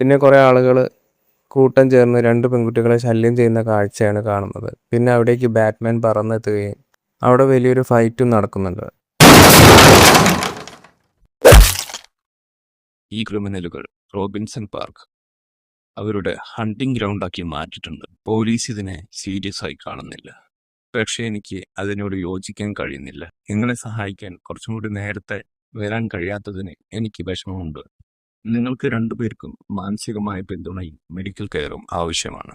പിന്നെ കുറേ ആളുകൾ കൂട്ടം ചേർന്ന് 2 പെൺകുട്ടികളെ ശല്യം ചെയ്യുന്ന കാഴ്ചയാണ് കാണുന്നത്. പിന്നെ അവിടേക്ക് ബാറ്റ്മാൻ പറന്നെത്തുകയും അവിടെ വലിയൊരു ഫൈറ്റും നടക്കുന്നുണ്ട്. ഈ ക്രിമിനലുകൾ റോബിൻസൺ പാർക്ക് അവരുടെ ഹണ്ടിങ് ഗ്രൗണ്ടാക്കി മാറ്റിയിട്ടുണ്ട്. പോലീസ് ഇതിനെ സീരിയസ് ആയി കാണുന്നില്ല. പക്ഷേ എനിക്ക് അതിനോട് യോജിക്കാൻ കഴിയുന്നില്ല. നിങ്ങളെ സഹായിക്കാൻ കുറച്ചും കൂടി നേരത്തെ വരാൻ കഴിയാത്തതിന് എനിക്ക് വിഷമമുണ്ട്. നിങ്ങൾക്ക് രണ്ടുപേർക്കും മാനസികമായ പിന്തുണയും മെഡിക്കൽ കെയറും ആവശ്യമാണ്.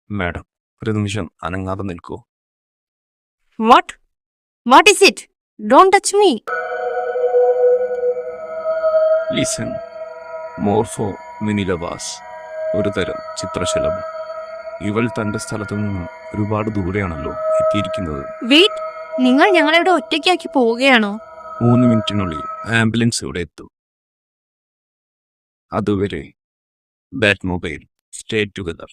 മാഡം, ഒരു നിമിഷം അനങ്ങാതെ നിൽക്കൂ. What is it? Don't touch me. Listen, Morpho menelaus ഒരു തരം ചിത്രശലഭം. ഇവൾ തന്റെ സ്ഥലത്തു നിന്നും ഒരുപാട് ദൂരെയാണല്ലോ എത്തിയിരിക്കുന്നത്. Wait, നിങ്ങൾ ഞങ്ങളെ ഇവിടെ ഒറ്റയ്ക്കാക്കി പോവുകയാണോ? 3 മിനിറ്റിനുള്ളിൽ ആംബുലൻസ് ഇവിടെ എത്തും. അതുവരെ but mobile stay together.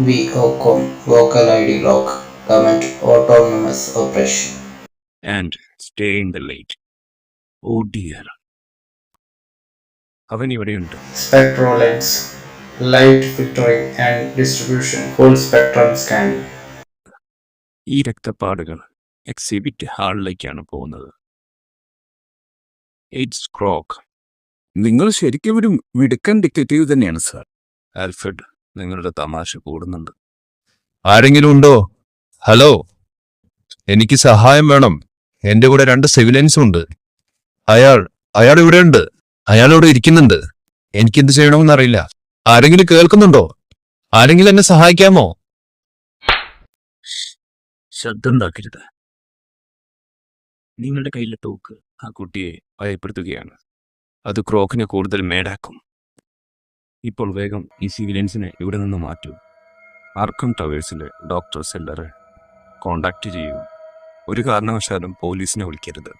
VOCOM Vocal ID Lock Government Autonomous Operation and stay in the light. Oh dear, അവൻ ഇവിടെയുണ്ട്. Spectrolens Light Filtering and Distribution Full Spectrum Scanning. ഈ രക്തപ്പാടുകൾ എക്സിബിറ്റ് ഹാളിലേക്കാണ് പോകുന്നത്. It's croak. നിങ്ങൾ ശരിക്കും ഒരു മിടുക്കൻ ഡിറ്റക്റ്റീവ് തന്നെയാണ് സാർ. ആൽഫ്രഡ്, നിങ്ങളുടെ തമാശ കൂടുന്നുണ്ട്. ആരെങ്കിലും ഉണ്ടോ? ഹലോ, എനിക്ക് സഹായം വേണം. എന്റെ കൂടെ 2 സിവിലിയൻസും ഉണ്ട്. അയാൾ ഇവിടെയുണ്ട്. അയാളിവിടെ ഇരിക്കുന്നുണ്ട്. എനിക്കെന്ത് ചെയ്യണമെന്നറിയില്ല. ആരെങ്കിലും കേൾക്കുന്നുണ്ടോ? ആരെങ്കിലും എന്നെ സഹായിക്കാമോ? ശബ്ദമുണ്ടാക്കരുത്. നിങ്ങളുടെ കയ്യിലെ തോക്ക് ആ കുട്ടിയെ ഭയപ്പെടുത്തുകയാണ്. അത് ക്രോക്കിനെ കൂടുതൽ മേടാക്കും. ഇപ്പോൾ വേഗം ഈ സിവിലിയൻസിനെ ഇവിടെ നിന്ന് മാറ്റൂ. ആർക്കം ടവേഴ്സിലെ ഡോക്ടർ സെല്ലറെ കോണ്ടാക്ട് ചെയ്യൂ. ഒരു കാരണവശാലും പോലീസിനെ വിളിക്കരുത്.